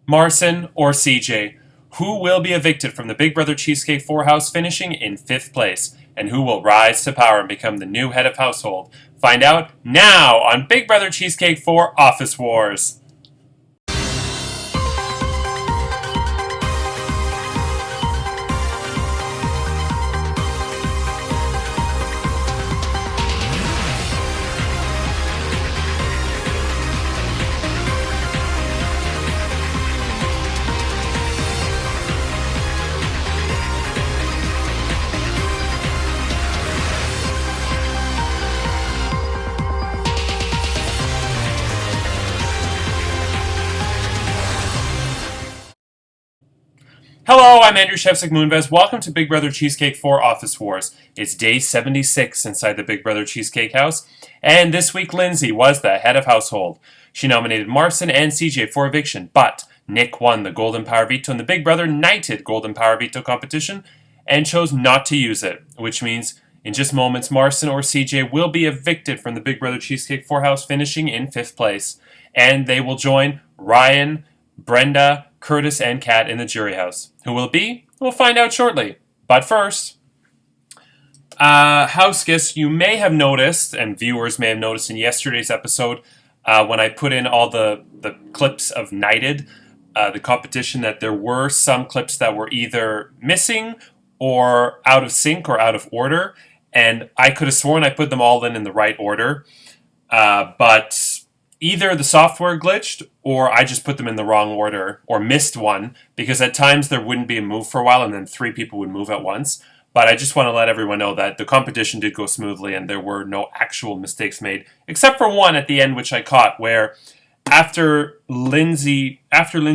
Marcin, or CJ? Who will be evicted from the Big Brother Cheesecake 4 house, finishing in 5th place? And who will rise to power and become the new head of household? Find out now on Big Brother Cheesecake 4 Office Wars. Hello, I'm Andrew Shevsik Moonves. Welcome to Big Brother Cheesecake 4 Office Wars. It's day 76 inside the Big Brother Cheesecake house, and this week Lindsay was the head of household. She nominated Marcin and CJ for eviction, but Nick won the Golden Power Veto in the Big Brother Knighted Golden Power Veto competition and chose not to use it, which means in just moments Marcin or CJ will be evicted from the Big Brother Cheesecake 4 house, finishing in 5th place, and they will join Ryan, Brenda, Curtis, and Kat in the jury house. Who will it be? We'll find out shortly. But first, house guests, you may have noticed, and viewers may have noticed in yesterday's episode, when I put in all the clips of Knighted, the competition, that there were some clips that were either missing or out of sync or out of order. And I could have sworn I put them all in the right order. But either the software glitched or I just put them in the wrong order or missed one, because at times there wouldn't be a move for a while and then 3 people would move at once. But I just want to let everyone know that the competition did go smoothly and there were no actual mistakes made, except for one at the end, which I caught, where after Lindsay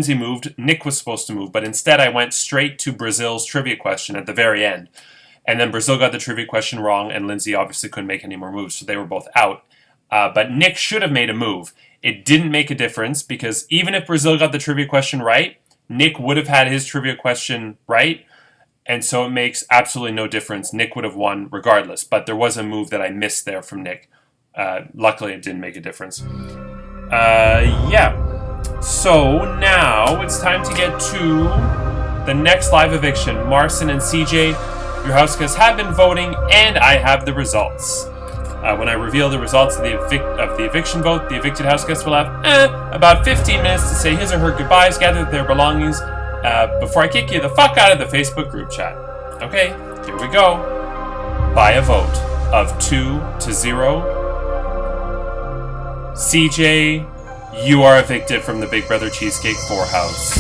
moved, Nick was supposed to move, but instead I went straight to Brazil's trivia question at the very end. And then Brazil got the trivia question wrong, and Lindsay obviously couldn't make any more moves, so they were both out. But Nick should have made a move. It didn't make a difference, because even if Brazil got the trivia question right, Nick would have had his trivia question right, and so it makes absolutely no difference. Nick would have won regardless, but there was a move that I missed there from Nick. Luckily, it didn't make a difference. Yeah. So now it's time to get to the next live eviction. Marcin and CJ, your house guests have been voting, and I have the results. When I reveal the results of the eviction vote, the evicted house guests will have about 15 minutes to say his or her goodbyes, gather their belongings, before I kick you the fuck out of the Facebook group chat. Okay, here we go. By a vote of 2-0, CJ, you are evicted from the Big Brother Cheesecake 4 house.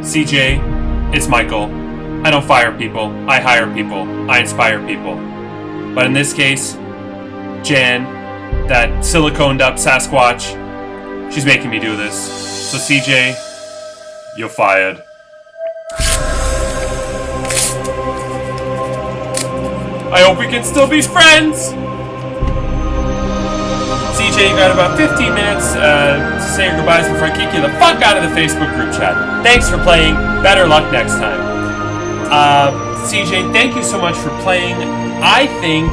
CJ, it's Michael. I don't fire people. I hire people. I inspire people. But in this case, Jan, that siliconed up Sasquatch, she's making me do this. So CJ, you're fired. I hope we can still be friends! CJ, you got about 15 minutes to say your goodbyes before I kick you the fuck out of the Facebook group chat. Thanks for playing. Better luck next time. CJ, thank you so much for playing. I think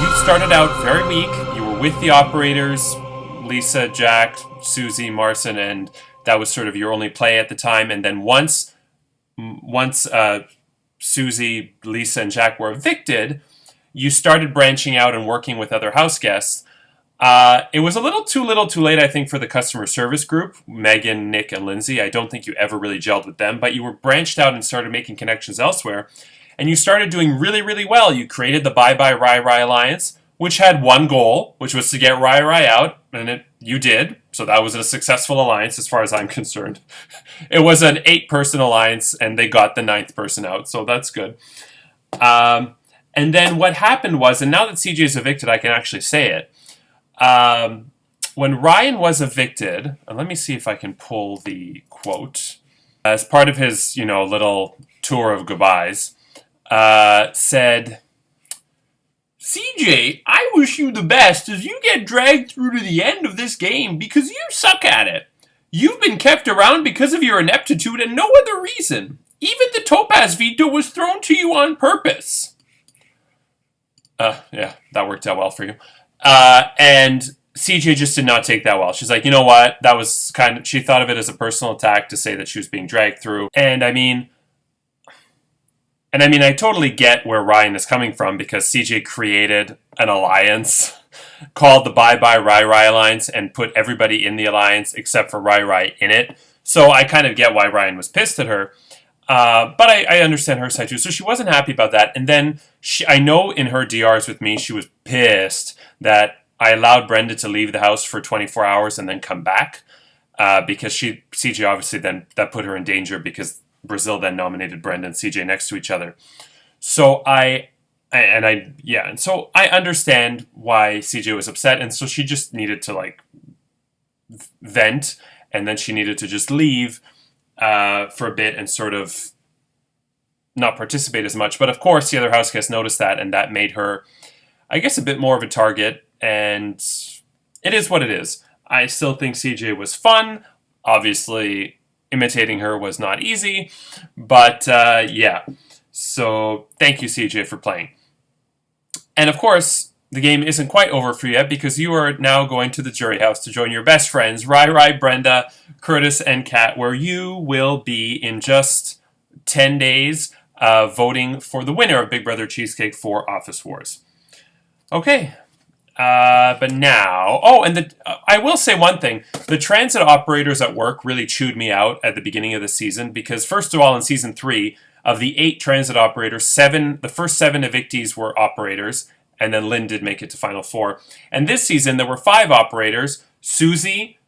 you started out very weak. You were with the operators, Lisa, Jack, Susie, Marcin, and that was sort of your only play at the time. And then once Susie, Lisa, and Jack were evicted, you started branching out and working with other house guests. It was a little too late, I think, for the customer service group, Megan, Nick, and Lindsay. I don't think you ever really gelled with them, but you were branched out and started making connections elsewhere. And you started doing really, really well. You created the Bye Bye Rai Rai Alliance, which had one goal, which was to get Rai Rai out, and you did. So that was a successful alliance as far as I'm concerned. It was an 8-person alliance, and they got the 9th person out, so that's good. And then what happened was, and now that CJ is evicted, I can actually say it. When Ryan was evicted, and let me see if I can pull the quote, as part of his, little tour of goodbyes, said, CJ, I wish you the best as you get dragged through to the end of this game because you suck at it. You've been kept around because of your ineptitude and no other reason. Even the Topaz veto was thrown to you on purpose. Yeah, that worked out well for you. And CJ just did not take that well. She's like, you know what? That was she thought of it as a personal attack to say that she was being dragged through. I totally get where Ryan is coming from because CJ created an alliance called the Bye Bye Rai Rai Alliance and put everybody in the alliance except for Rai Rai in it. So I kind of get why Ryan was pissed at her. But I understand her side too. So she wasn't happy about that. And then I know in her DRs with me, she was pissed that I allowed Brenda to leave the house for 24 hours and then come back. Because CJ obviously then, that put her in danger because Brazil then nominated Brenda and CJ next to each other. So I understand why CJ was upset. And so she just needed to vent. And then she needed to just leave for a bit and sort of not participate as much. But of course, the other house guests noticed that, and that made her, I guess, a bit more of a target. And it is what it is. I still think CJ was fun. Obviously, imitating her was not easy. But yeah. So thank you, CJ, for playing. And of course, the game isn't quite over for you yet because you are now going to the jury house to join your best friends, Rai Rai, Brenda, Curtis, and Kat, where you will be in just 10 days voting for the winner of Big Brother Cheesecake for Office Wars. Okay. But now... I will say one thing. The transit operators at work really chewed me out at the beginning of the season because, first of all, in Season 3, of the 8 transit operators, the first 7 evictees were operators, and then Lynn did make it to Final 4. And this season, there were 5 operators. Susie,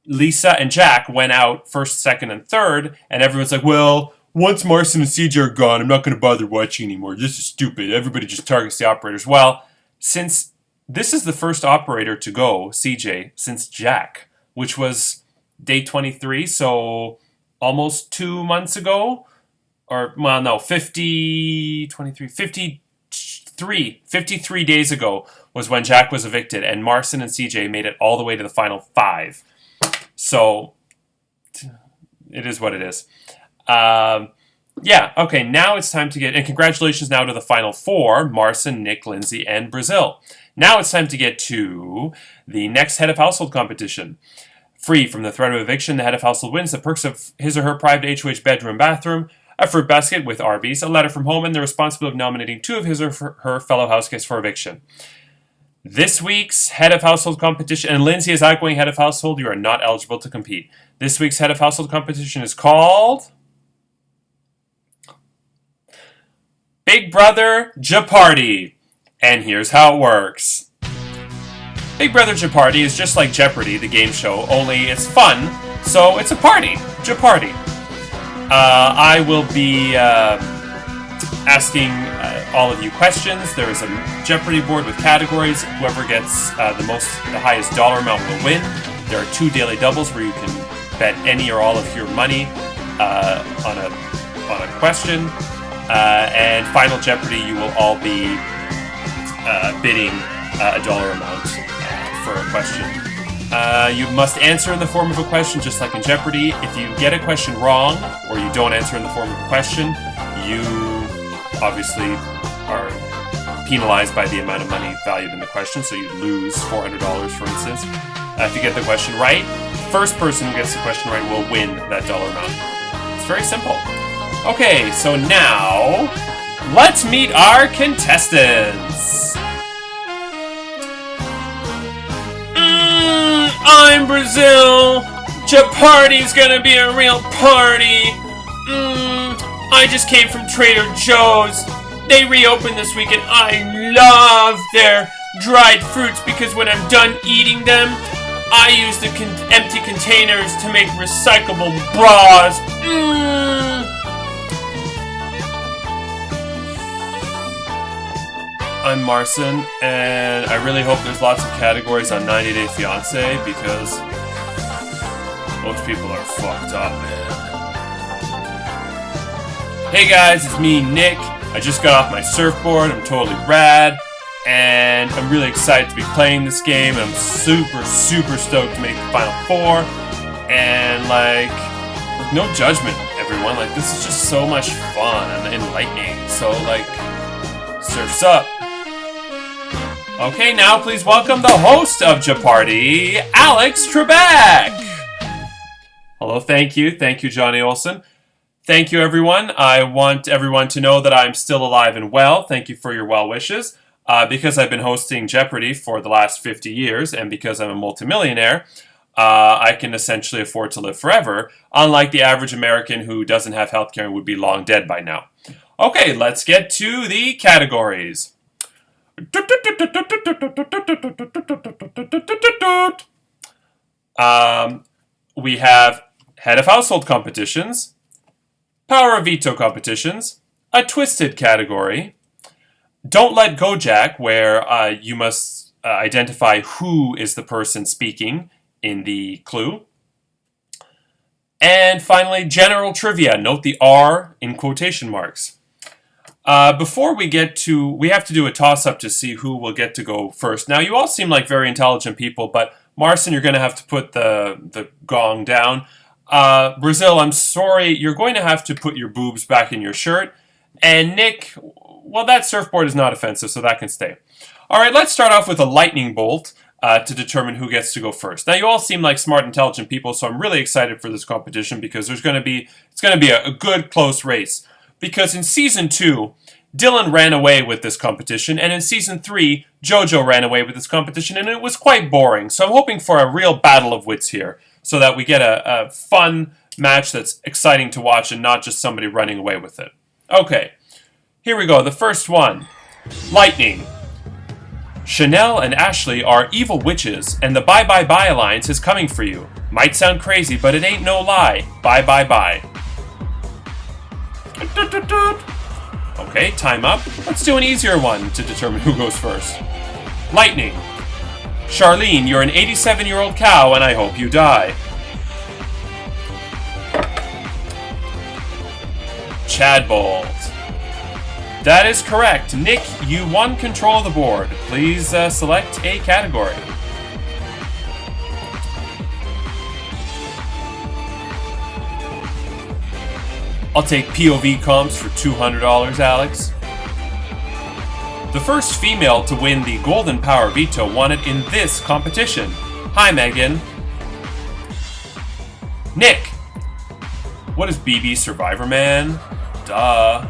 Lisa, and Jack went out first, second, and third. And everyone's like, well, once Marcin and CJ are gone, I'm not going to bother watching anymore. This is stupid. Everybody just targets the operators. Well, since this is the first operator to go, CJ, since Jack, which was day 23, so almost 2 months ago. 53 days ago was when Jack was evicted, and Marcin and CJ made it all the way to the final 5. So, it is what it is. Yeah, okay, now it's time to and congratulations now to the final 4, Marcin, Nick, Lindsay, and Brazil. Now it's time to get to the next Head of Household competition. Free from the threat of eviction, the Head of Household wins the perks of his or her private HOH bedroom bathroom, a fruit basket with Arby's, a letter from home, and the responsibility of nominating 2 of his or her fellow house guests for eviction. This week's Head of Household competition, and Lindsay is outgoing Head of Household, you are not eligible to compete. This week's Head of Household competition is called Big Brother Jeopardy! And here's how it works. Big Brother Jeopardy is just like Jeopardy, the game show, only it's fun, so it's a party. Jeopardy! I will be asking all of you questions. There is a Jeopardy board with categories. Whoever gets the highest dollar amount will win. There are 2 daily doubles where you can bet any or all of your money on a question. And Final Jeopardy, you will all be bidding a dollar amount for a question. You must answer in the form of a question, just like in Jeopardy. If you get a question wrong, or you don't answer in the form of a question, you obviously are penalized by the amount of money valued in the question, so you lose $400, for instance. If you get the question right, first person who gets the question right will win that dollar amount. It's very simple. Okay, so now, let's meet our contestants. I'm Brazil. Jeopardy's gonna be a real party. I just came from Trader Joe's. They reopened this week and I love their dried fruits because when I'm done eating them, I use the empty containers to make recyclable bras. I'm Marcin, and I really hope there's lots of categories on 90 Day Fiancé because most people are fucked up, man. Hey guys, it's me, Nick. I just got off my surfboard. I'm totally rad, and I'm really excited to be playing this game. I'm super, super stoked to make the Final 4, and no judgment, everyone. This is just so much fun and enlightening. So, surf's up. Okay, now please welcome the host of Jeopardy, Alex Trebek. Hello, thank you. Thank you, Johnny Olson. Thank you, everyone. I want everyone to know that I'm still alive and well. Thank you for your well wishes. Because I've been hosting Jeopardy for the last 50 years, and because I'm a multimillionaire, I can essentially afford to live forever, unlike the average American who doesn't have healthcare and would be long dead by now. Okay, let's get to the categories. We have head of household competitions, power of veto competitions, a twisted category, don't let go Jack, where you must identify who is the person speaking in the clue, and finally general trivia. Note the R in quotation marks. Before we get to, we have to do a toss-up to see who will get to go first. Now, you all seem like very intelligent people, but Marcin, you're going to have to put the gong down. Brazil, I'm sorry, you're going to have to put your boobs back in your shirt. And Nick, well, that surfboard is not offensive, so that can stay. All right, let's start off with a lightning bolt to determine who gets to go first. Now, you all seem like smart, intelligent people, so I'm really excited for this competition because it's going to be a good, close race. Because in Season 2, Dylan ran away with this competition, and in Season 3, JoJo ran away with this competition, and it was quite boring. So I'm hoping for a real battle of wits here, so that we get a fun match that's exciting to watch and not just somebody running away with it. Okay, here we go. The first one. Lightning. Chanel and Ashley are evil witches, and the Bye Bye Bye Alliance is coming for you. Might sound crazy, but it ain't no lie. Bye Bye Bye. Okay, time up. Let's do an easier one to determine who goes first. Lightning. Charlene, you're an 87-year-old cow, and I hope you die. Chadbolt. That is correct. Nick, you won control of the board. Please select a category. I'll take POV comps for $200, Alex. The first female to win the Golden Power Veto won it in this competition. Hi, Megan. Nick. What is BB Survivor Man? Duh.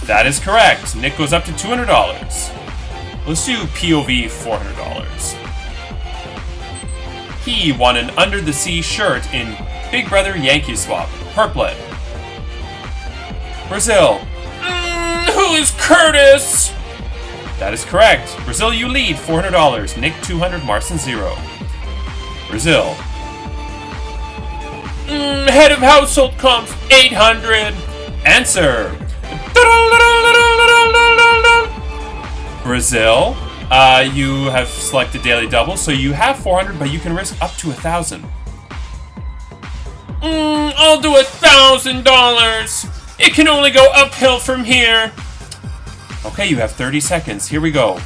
That is correct. Nick goes up to $200. Let's do POV $400. He won an Under the Sea shirt in Big Brother Yankee Swap. Purplet. Brazil. Who is Curtis? That is correct. Brazil, you lead, $400. Nick, $200. Marcin, 0. Brazil. Head of household comps, $800. Answer. Brazil. You have selected daily double, so you have $400, but you can risk up to $1,000. I'll do $1,000. It can only go uphill from here. Okay, you have 30 seconds. Here we go.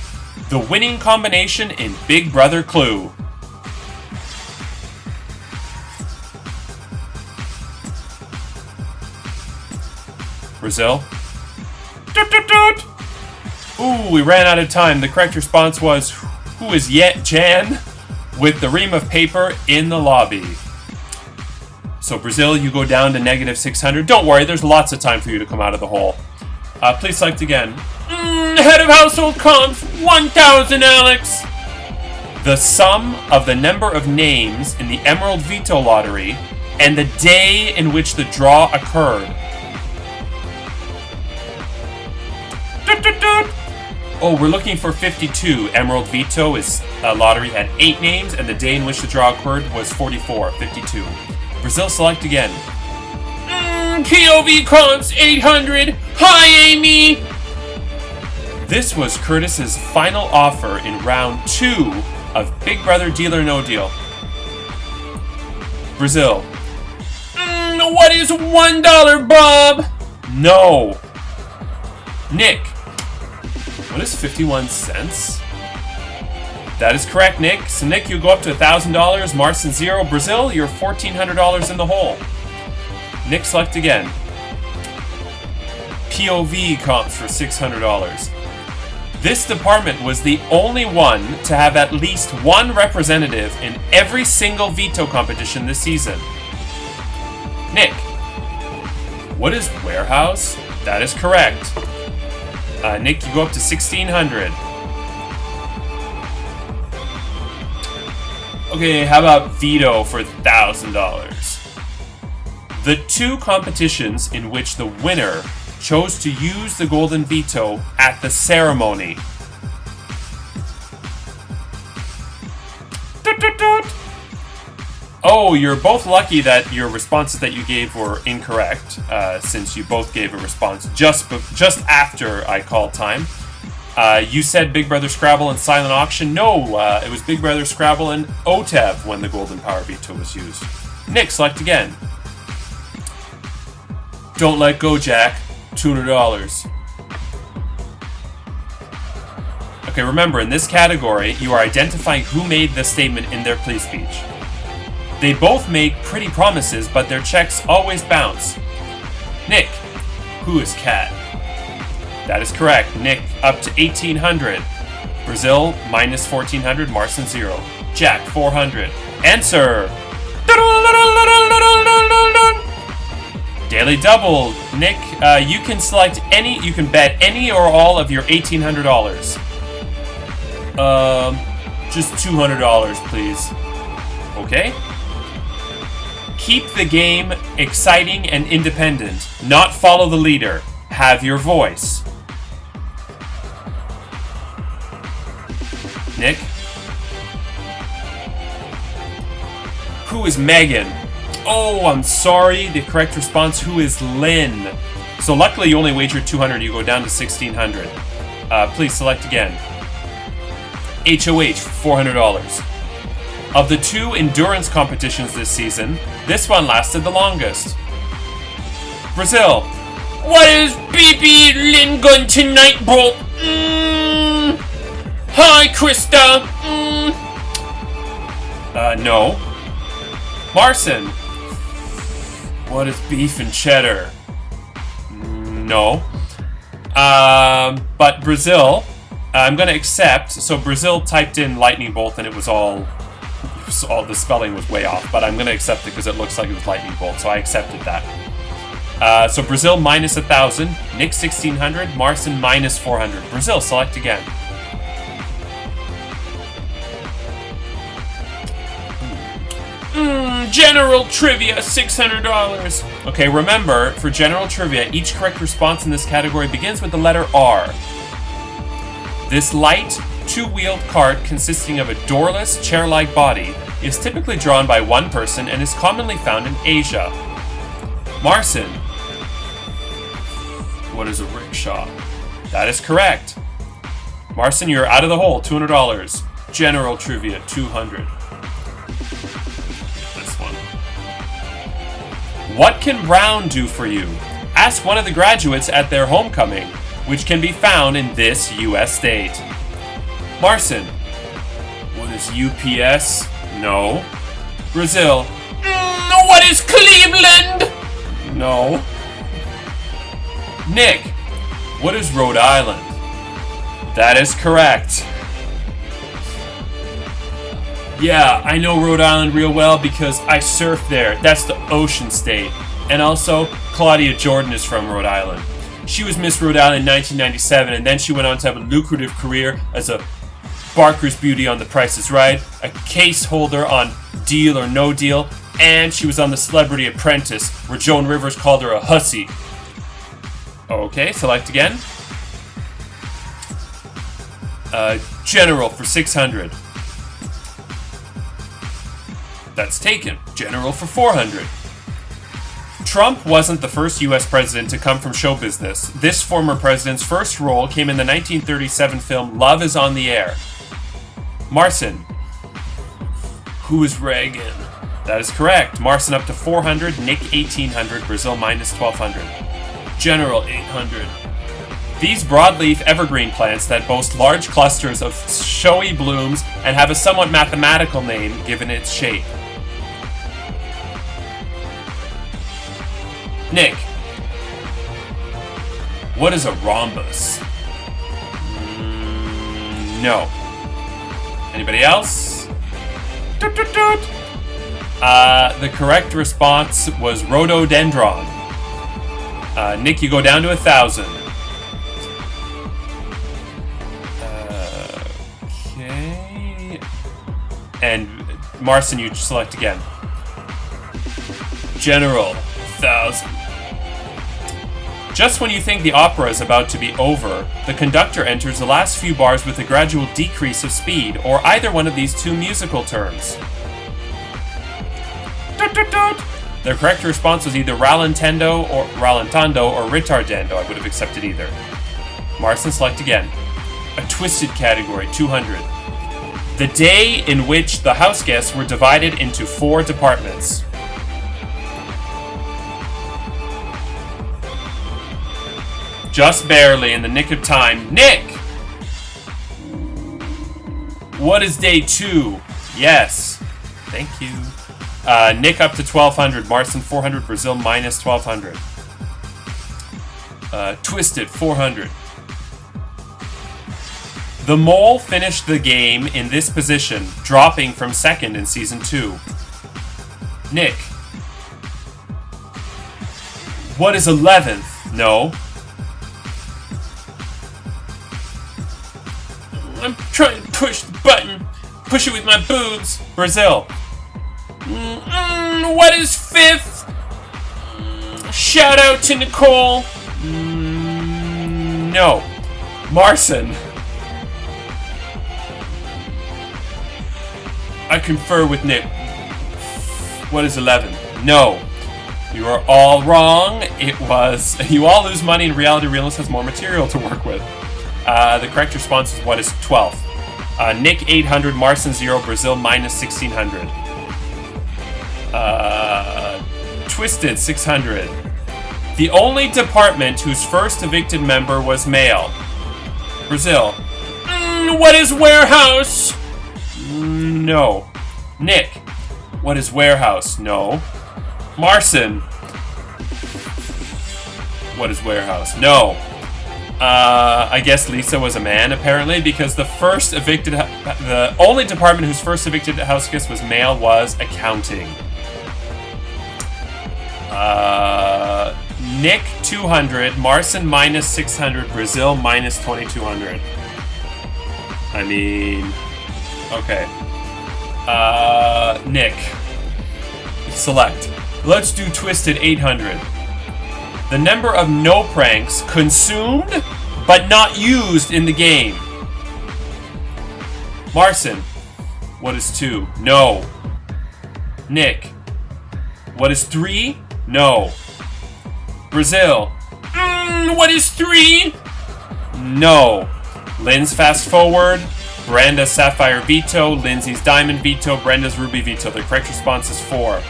The winning combination in Big Brother Clue. Brazil. Ooh, we ran out of time. The correct response was, who is yet Jan with the ream of paper in the lobby? So Brazil, you go down to -600. Don't worry, there's lots of time for you to come out of the hole. Please select again. Head of household comps, 1,000, Alex. The sum of the number of names in the Emerald Veto Lottery and the day in which the draw occurred. Oh, we're looking for 52. Emerald Veto is lottery had 8 names, and the day in which the draw occurred was 44, 52. Brazil, select again. POV comps, 800. Hi, Amy. This was Curtis's final offer in round 2 of Big Brother Deal or No Deal. Brazil. What is $1, Bob? No. Nick. What is 51 cents? That is correct, Nick. So, Nick, you go up to $1,000. Marcin, 0. Brazil, you're $1,400 in the hole. Nick, select again. POV comps for $600. This department was the only one to have at least one representative in every single veto competition this season. Nick, what is warehouse? That is correct. Nick, you go up to 1,600. Okay, how about veto for $1,000? The two competitions in which the winner chose to use the golden veto at the ceremony. Oh, you're both lucky that your responses that you gave were incorrect, since you both gave a response just after I called time. You said Big Brother Scrabble and Silent Auction. No, it was Big Brother Scrabble and OTEV when the golden power veto was used. Nick, select again. Don't let go, Jack. $200. Okay, remember, in this category, you are identifying who made the statement in their plea speech. They both make pretty promises, but their checks always bounce. Nick, who is Cat? That is correct. Nick, up to 1,800. Brazil, minus 1,400. Marson, 0. Jack, 400. Answer! Daily double. Nick, you can select any, you can bet any or all of your $1,800. Just $200, please. Okay? Keep the game exciting and independent. Not follow the leader. Have your voice. Nick? Who is Megan? Oh, I'm sorry. The correct response, who is Lynn? So luckily you only wagered 200. You go down to 1,600. Please select again. HOH, $400. Of the two endurance competitions this season, this one lasted the longest. Brazil. What is BB Lynn gun tonight, bro? Hi, Krista. No. Marson. What is beef and cheddar? No. But Brazil, I'm going to accept. So Brazil typed in lightning bolt and it was all the spelling was way off. But I'm going to accept it because it looks like it was lightning bolt. So I accepted that. So Brazil minus 1,000. Nick 1,600. Marson minus 400. Brazil, select again. General trivia, $600. Okay, remember, for general trivia, each correct response in this category begins with the letter R. This light, two-wheeled cart consisting of a doorless, chair-like body is typically drawn by one person and is commonly found in Asia. Marson. What is a rickshaw? That is correct. Marson, you're out of the hole, $200. General trivia, $200. What can Brown do for you? Ask one of the graduates at their homecoming, which can be found in this U.S. state. Marson. What is UPS? No. Brazil. What is Cleveland? No. Nick. What is Rhode Island? That is correct. Yeah, I know Rhode Island real well because I surf there. That's the ocean state. And also, Claudia Jordan is from Rhode Island. She was Miss Rhode Island in 1997, and then she went on to have a lucrative career as a Barker's Beauty on The Price is Right, a case holder on Deal or No Deal, and she was on The Celebrity Apprentice, where Joan Rivers called her a hussy. Okay, select again. General for 600. That's taken. General for 400. Trump wasn't the first U.S. president to come from show business. This former president's first role came in the 1937 film Love is on the Air. Marson. Who is Reagan? That is correct. Marson up to 400, Nick 1,800, Brazil minus 1,200. General 800. These broadleaf evergreen plants that boast large clusters of showy blooms and have a somewhat mathematical name given its shape. Nick. What is a rhombus? No. Anybody else? Doot, doot, doot. The correct response was rhododendron. Nick, you go down to 1,000. Okay. And Marcin, you select again. General, 1,000. Just when you think the opera is about to be over, the conductor enters the last few bars with a gradual decrease of speed, or either one of these two musical terms. Doot, doot, doot. The correct response was either rallentando or retardando. I would have accepted either. Marcin, select again. A twisted category, 200. The day in which the house guests were divided into 4 departments. Just barely, in the nick of time. Nick! What is day 2? Yes. Thank you. Nick up to 1,200. Marcin 400. Brazil minus 1,200. Twisted 400. The mole finished the game in this position, dropping from 2nd in season 2. Nick. What is 11th? No. I'm trying to push the button. Push it with my boobs. Brazil. What is 5th? Shout out to Nicole. No. Marcin. I confer with Nick. What is 11th? No. You are all wrong. It was... You all lose money, and Reality Realness has more material to work with. The correct response is what is 12th. Nick 800, Marcin 0, Brazil minus 1,600. Twisted 600. The only department whose first evicted member was male. Brazil. What is warehouse? No. Nick. What is warehouse? No. Marcin. What is warehouse? No. I guess Lisa was a man, apparently, because the only department whose first evicted house guest was male was accounting. Nick 200, Marcin minus 600, Brazil minus 2,200. I mean, okay. Nick, select. Let's do Twisted 800. The number of no pranks consumed but not used in the game. Marcin, what is 2? No. Nick, what is 3? No. Brazil, what is 3? No. Lynn's Fast Forward, Brenda Sapphire Veto, Lindsay's Diamond Veto, Brenda's Ruby Veto. The correct response is 4.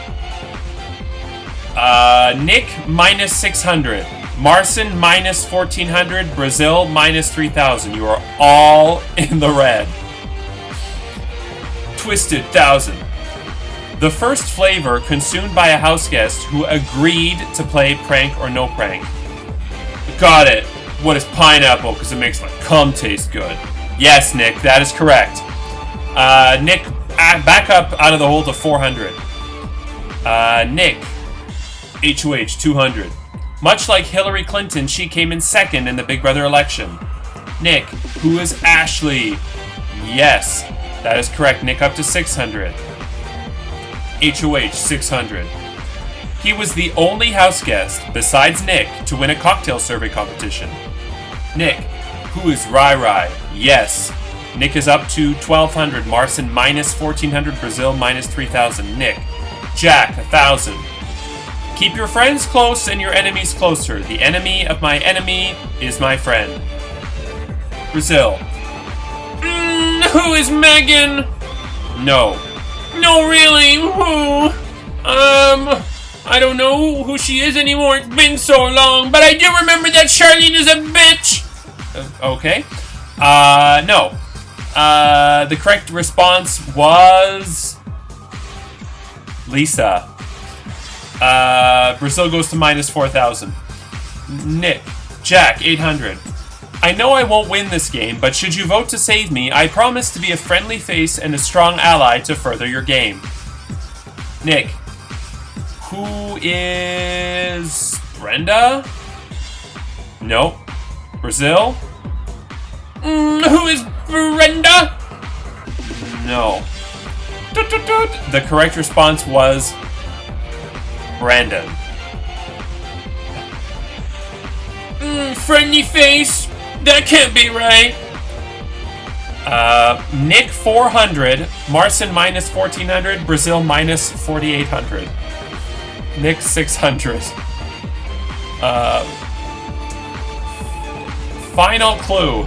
Nick minus 600, Marcin minus 1,400, Brazil minus 3,000. You are all in the red. Twisted 1,000. The first flavor consumed by a house guest who agreed to play prank or no prank. Got it. What is pineapple? Because it makes my cum taste good. Yes, Nick, that is correct. Nick, back up out of the hole to 400. Nick, HOH 200. Much like Hillary Clinton, she came in 2nd in the Big Brother election. Nick, who is Ashley? Yes, that is correct. Nick up to 600. HOH 600. He was the only house guest, besides Nick, to win a cocktail survey competition. Nick, who is Rai Rai? Yes. Nick is up to 1,200. Marcin minus 1,400. Brazil minus 3,000. Nick. Jack 1,000. Keep your friends close and your enemies closer. The enemy of my enemy is my friend. Brazil. Who is Megan? No. No, really? Who? I don't know who she is anymore. It's been so long, but I do remember that Charlene is a bitch. Okay. No. The correct response was Lisa. Brazil goes to minus 4,000. Nick. Jack, 800. I know I won't win this game, but should you vote to save me, I promise to be a friendly face and a strong ally to further your game. Nick. Who is Brenda? Nope. Brazil? Who is Brenda? No. The correct response was Brandon. Friendly face? That can't be right. Nick 400, Marcin minus 1400, Brazil minus 4800. Nick 600. Final clue.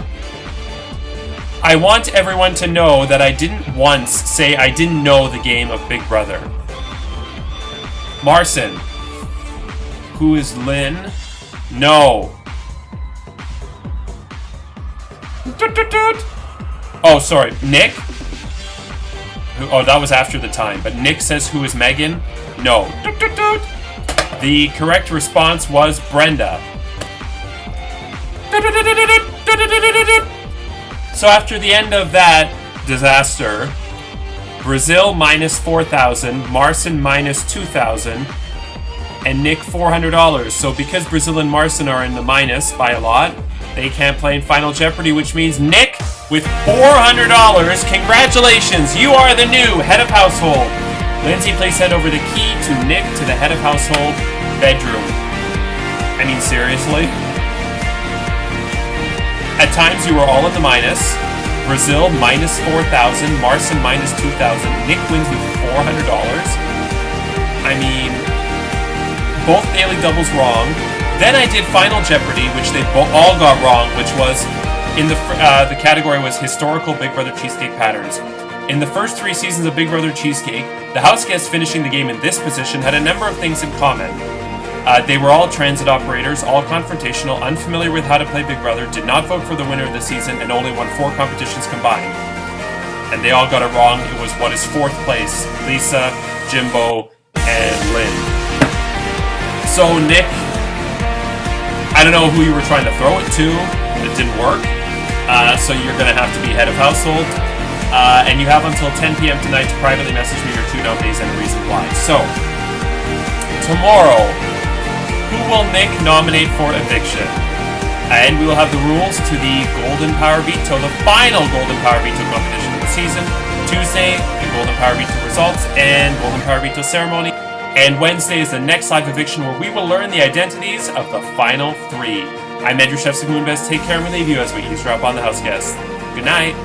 I want everyone to know that I didn't once say I didn't know the game of Big Brother. Marcin. Who is Lynn? No. Oh, sorry. Nick? Oh, that was after the time. But Nick says who is Megan? No. The correct response was Brenda. So after the end of that disaster, Brazil minus 4,000, Marcin minus 2,000, and Nick $400. So because Brazil and Marcin are in the minus by a lot, they can't play in Final Jeopardy, which means Nick with $400. Congratulations, you are the new head of household. Lindsay, please send over the key to Nick to the head of household bedroom. I mean, seriously? At times you were all in the minus. Brazil minus 4,000, Marcin minus 2,000, Nick wins with $400. I mean, both daily doubles wrong. Then I did Final Jeopardy, which they all got wrong, which was in the category was historical Big Brother Cheesecake patterns. In the first 3 seasons of Big Brother Cheesecake, the house guests finishing the game in this position had a number of things in common. They were all transit operators, all confrontational, unfamiliar with how to play Big Brother, did not vote for the winner of the season, and only won 4 competitions combined. And they all got it wrong. It was what is 4th place: Lisa, Jimbo, and Lynn. So Nick, I don't know who you were trying to throw it to, but it didn't work. So you're going to have to be head of household. And you have until 10 p.m. tonight to privately message me your 2 nominees and a reason why. So, tomorrow, who will Nick nominate for Eviction? And we will have the rules to the Golden Power Veto, the final Golden Power Veto competition of the season. Tuesday, the Golden Power Veto results and Golden Power Veto ceremony. And Wednesday is the next live eviction where we will learn the identities of the final 3. I'm Andrew Chef Moonbest. Take care and we leave you as we eavesdrop on the house guests. Good night.